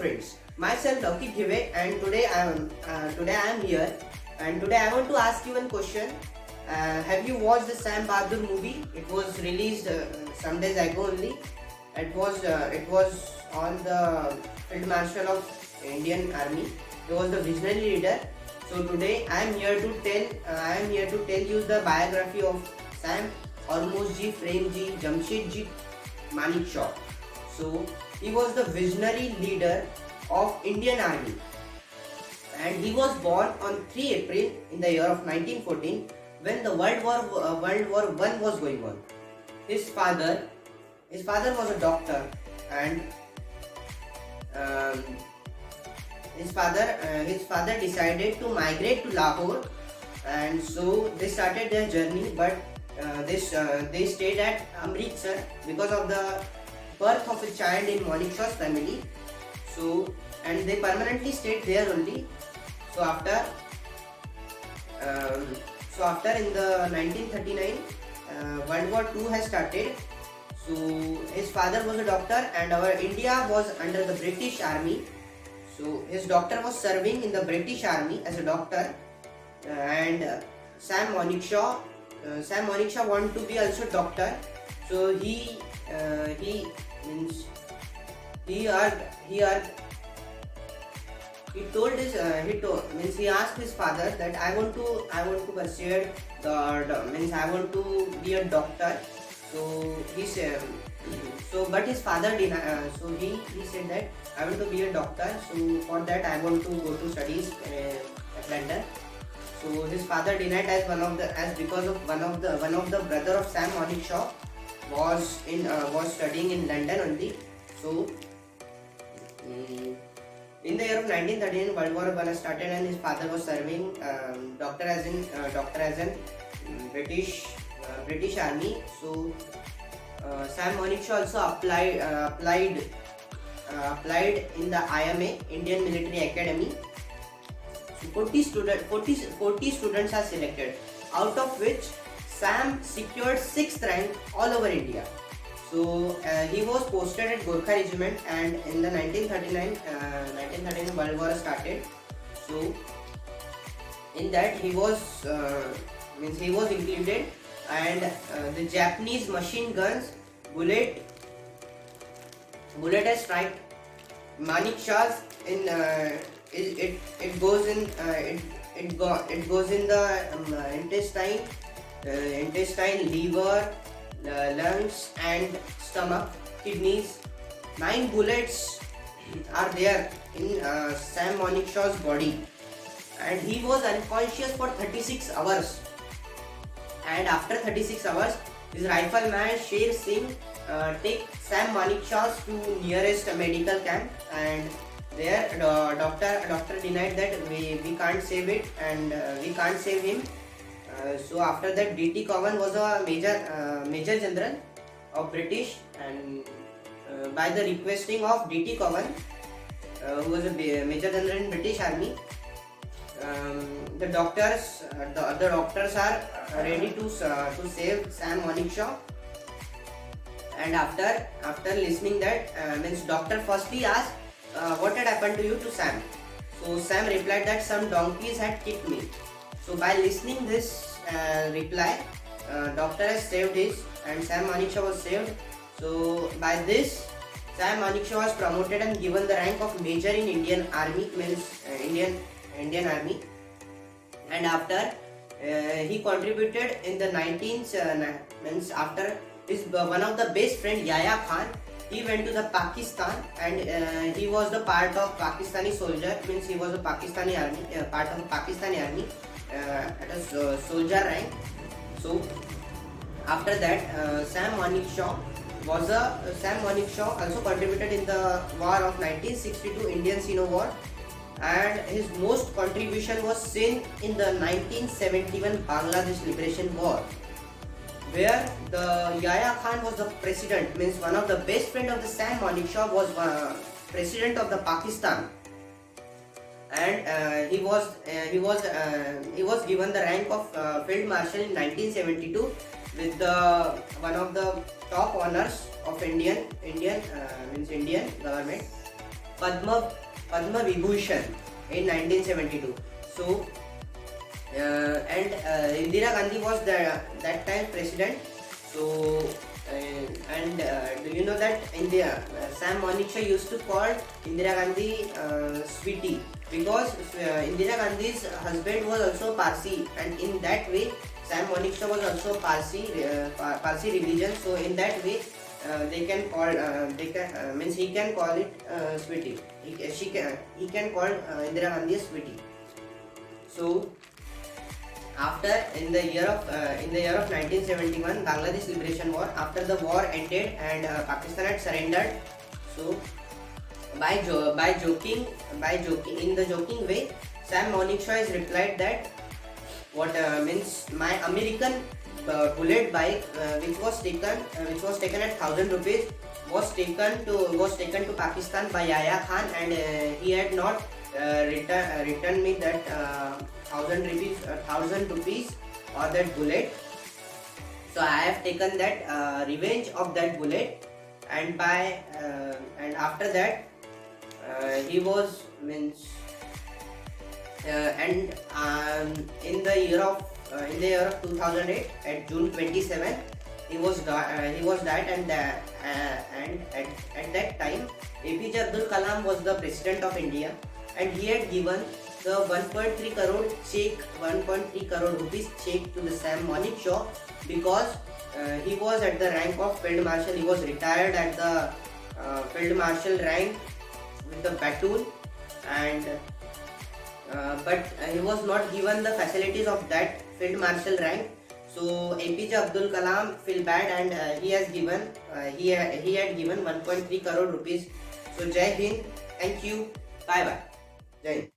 friends, myself Loki Give, and today I am here, and today I want to ask you one question. Have you watched the Sam Bahadur movie? It was released some days ago only. It was on the Field Marshal of Indian Army. He was the visionary leader. So today I am here to tell you the biography of Sam Hormozji Premji Jamshedji Manekshaw. So he was the visionary leader of Indian Army, and he was born on 3 April in the year of 1914 when the World War I was going on. His father was a doctor, and um, his father decided to migrate to Lahore, and so they started their journey. But they stayed at Amritsar because of the birth of a child in Manekshaw's family. So, and they permanently stayed there only. So um, after in the 1939, World War II has started. So his father was a doctor, and our India was under the British Army. So his doctor was serving in the British Army as a doctor, and Sam Manekshaw wanted to be also doctor. So he means he asked he asked his father that I want to pursue I want to be a doctor. So he said, but his father denied. So he said that I want to be a doctor. So for that I want to go to studies at London. So his father denied because of one of the brother of Sam Manekshaw was studying in London only. So in the year of 1939, World War I started, and his father was serving doctor as in British Army. So Sam Manekshaw also applied in the IMA, Indian Military Academy. So 40 students are selected, out of which Sam secured 6th rank all over India. So he was posted at Gorkha Regiment, and in the 1939 World War started. So in that he was included, and the Japanese machine guns bullet has strike Manekshaw's in it goes in the intestine, liver, lungs and stomach, kidneys. 9 bullets are there in Sam Manekshaw's body, and he was unconscious for 36 hours. And after 36 hours, his rifleman Sher Singh take Sam Manekshaw to nearest medical camp, and there doctor denied that we can't save it, and we can't save him. So after that, D.T. Cowan was a major general of British, and by the requesting of D.T. Cowan, who was a major general in British Army, the doctors are ready to save Sam Manekshaw. And after listening that, doctor firstly asked what had happened to you to Sam. So Sam replied that some donkeys had kicked me. So by listening this reply, doctor has saved his, and Sam Manekshaw was saved. So by this, Sam Manekshaw was promoted and given the rank of major in Indian Army, Indian Army. And after he contributed in the 19th, after his one of the best friend Yahya Khan, he went to the Pakistan, and he was the part of Pakistani soldier, he was a Pakistani army, part of the Pakistani army at a soldier rank. So after that, Sam Manekshaw also contributed in the war of 1962 Indian Sino War, and his most contribution was seen in the 1971 Bangladesh Liberation War, where the Yahya Khan was the president, one of the best friend of the Sam Manekshaw was president of the Pakistan, and he was given the rank of Field Marshal in 1972 with the one of the top honors of Indian government. Padma Vibhushan in 1972. So and Indira Gandhi was that time president. So do you know that India Sam Manekshaw used to call Indira Gandhi sweetie, because Indira Gandhi's husband was also Parsi, and in that way Sam Manekshaw was also Parsi religion. So in that way they can call means he can call it sweetie. He can call Indira Gandhi a sweetie. So after in the year of 1971 Bangladesh Liberation War, after the war ended and Pakistan had surrendered. So by joking in the joking way, Sam Manekshaw has replied that what means my American bullet bike which was taken at 1,000 rupees was taken to Pakistan by Yahya Khan, and he had not returned me that 1,000 rupees or that bullet. So I have taken that revenge of that bullet, and after that he was means and in the year of 2008 at June 27 he was died, and at that time APJ Abdul Kalam was the president of India, and he had given the 1.3 crore rupees check to the Sam Manekshaw, because he was at the rank of Field Marshal. He was retired at the Field Marshal rank with the platoon, and but he was not given the facilities of that Field Marshal rank. So APJ Abdul Kalam feel bad, and he had given 1.3 crore rupees. So Jai Hind, thank you, bye bye, Jai Hind.